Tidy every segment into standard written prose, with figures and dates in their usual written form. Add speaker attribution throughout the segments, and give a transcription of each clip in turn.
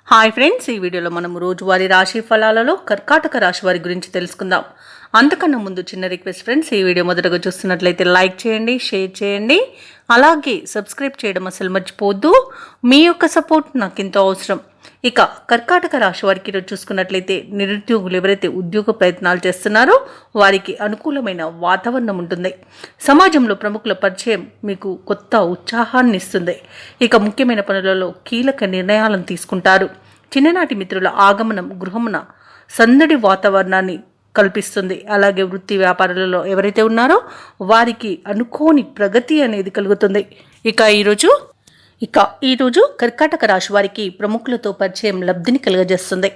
Speaker 1: Hi friends, ఈ వీడియోలో మనం రోజువారీ రాశి ఫలాలలో కర్కాటక రాశి వారి గురించి తెలుసుకుందాం. అంతకన్నా ముందు చిన్న రిక్వెస్ట్ ఫ్రెండ్స్, ఈ వీడియో మొదటగా చూస్తున్నట్లయితే లైక్ చేయండి, షేర్ చేయండి, అలాగే సబ్స్క్రైబ్ చేయడం అసలు మర్చిపోవద్దు. మీ యొక్క సపోర్ట్ నాకు ఎంతో అవసరం. ఇక కర్కాటక రాశి వారికి ఈరోజు చూసుకున్నట్లయితే నిరుద్యోగులు ఎవరైతే ఉద్యోగ ప్రయత్నాలు చేస్తున్నారో వారికి అనుకూలమైన వాతావరణం ఉంటుంది. సమాజంలో ప్రముఖుల పరిచయం మీకు కొత్త ఉత్సాహాన్ని ఇస్తుంది. ఇక ముఖ్యమైన పనులలో కీలక నిర్ణయాలను తీసుకుంటారు. చిన్ననాటి మిత్రుల ఆగమనం గృహమున సందడి వాతావరణాన్ని కల్పిస్తుంది. అలాగే వృత్తి వ్యాపారాలలో ఎవరైతే ఉన్నారో వారికి అనుకోని ప్రగతి అనేది కలుగుతుంది. ఇక ఈరోజు కర్కాటక రాశి వారికి ప్రముఖులతో పరిచయం లబ్ధిని కలుగజేస్తుంది.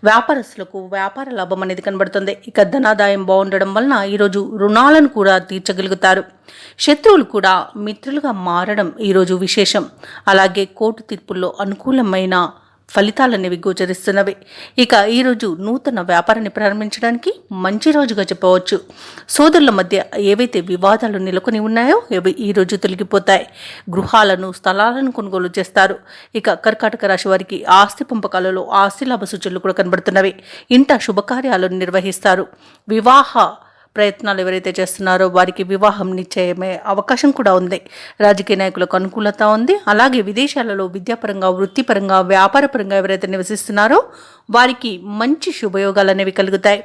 Speaker 1: వ్యాపారస్తులకు వ్యాపార లాభం అనేది కనబడుతుంది. ఇక ధనాదాయం బాగుండడం వలన ఈరోజు రుణాలను కూడా తీర్చగలుగుతారు. శత్రువులు కూడా మిత్రులుగా మారడం ఈరోజు విశేషం. అలాగే కోర్టు తీర్పుల్లో అనుకూలమైన ఫలితాలనేవి గోచరిస్తున్నవి. ఇక ఈరోజు నూతన వ్యాపారాన్ని ప్రారంభించడానికి మంచి రోజుగా చెప్పవచ్చు. సోదరుల మధ్య ఏవైతే వివాదాలు నెలకొని ఉన్నాయో అవి ఈరోజు తొలగిపోతాయి. గృహాలను స్థలాలను కొనుగోలు చేస్తారు. ఇక కర్కాటక రాశి వారికి ఆస్తి పంపకాలలో ఆస్తి లాభ సూచనలు కూడా కనబడుతున్నవి. ఇంట శుభకార్యాలను నిర్వహిస్తారు. వివాహ ప్రయత్నాలు ఎవరైతే చేస్తున్నారో వారికి వివాహం నిశ్చయమే అవకాశం కూడా ఉంది. రాజకీయ నాయకులకు అనుకూలత ఉంది. అలాగే విదేశాలలో విద్యాపరంగా వృత్తిపరంగా వ్యాపారపరంగా ఎవరైతే నివసిస్తున్నారో వారికి మంచి శుభయోగాలు అనేవి కలుగుతాయి.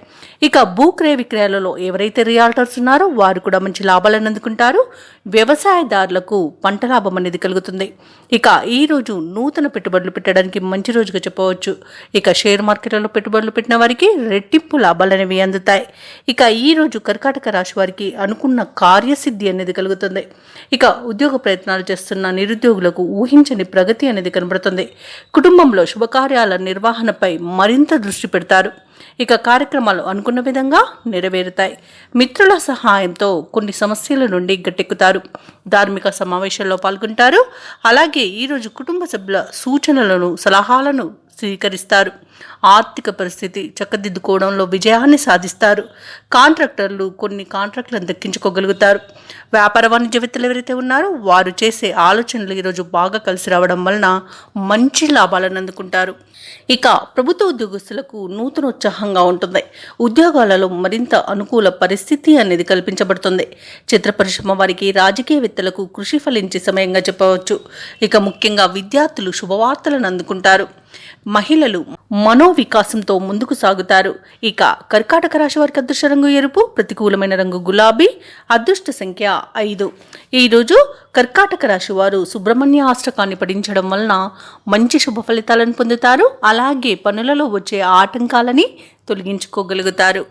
Speaker 1: ఇక భూక్రయ విక్రయాలలో ఎవరైతే రియాల్టర్స్ ఉన్నారో వారు కూడా మంచి లాభాలను అందుకుంటారు. వ్యవసాయదారులకు పంట లాభం అనేది కలుగుతుంది. ఇక ఈరోజు నూతన పెట్టుబడులు పెట్టడానికి మంచి రోజుగా చెప్పవచ్చు. ఇక షేర్ మార్కెట్లలో పెట్టుబడులు పెట్టిన వారికి రెట్టింపు లాభాలు అనేవి అందుతాయి. ఇక ఈరోజు కర్కాటక రాశి వారికి అనుకున్న కార్యసిద్ధి అనేది కలుగుతుంది. ఇక ఉద్యోగ ప్రయత్నాలు చేస్తున్న నిరుద్యోగులకు ఊహించని ప్రగతి అనేది కనబడుతుంది. కుటుంబంలో శుభకార్యాల నిర్వహణపై మరింత దృష్టి పెడతారు. ఇక కార్యక్రమాలు అనుకున్న విధంగా నెరవేరుతాయి. మిత్రుల సహాయంతో కొన్ని సమస్యల నుండి గట్టెక్కుతారు. ధార్మిక సమావేశాల్లో పాల్గొంటారు. అలాగే ఈరోజు కుటుంబ సభ్యుల సూచనలను సలహాలను స్వీకరిస్తారు. ఆర్థిక పరిస్థితి చక్కదిద్దుకోవడంలో విజయాన్ని సాధిస్తారు. కాంట్రాక్టర్లు కొన్ని కాంట్రాక్టులను దక్కించుకోగలుగుతారు. వ్యాపార వాణిజ్యవేత్తలు ఎవరైతే ఉన్నారో వారు చేసే ఆలోచనలు ఈరోజు బాగా కలిసి రావడం వలన మంచి లాభాలను అందుకుంటారు. ఇక ప్రభుత్వ ఉద్యోగస్తులకు నూతన ఉత్సాహంగా ఉంటుంది. ఉద్యోగాలలో మరింత అనుకూల పరిస్థితి అనేది కల్పించబడుతుంది. చిత్ర పరిశ్రమ వారికి రాజకీయవేత్తలకు కృషి ఫలించే సమయంగా చెప్పవచ్చు. ఇక ముఖ్యంగా విద్యార్థులు శుభవార్తలను అందుకుంటారు. మహిళలు మనోవికాసంతో ముందుకు సాగుతారు. ఇక కర్కాటక రాశి వారికి అదృష్ట రంగు ఎరుపు, ప్రతికూలమైన రంగు గులాబీ, అదృష్ట సంఖ్య 5. ఈరోజు కర్కాటక రాశి వారు సుబ్రహ్మణ్య అష్టకాన్ని పఠించడం వలన మంచి శుభ ఫలితాలను పొందుతారు. అలాగే పనులలో వచ్చే ఆటంకాలని తొలగించుకోగలుగుతారు.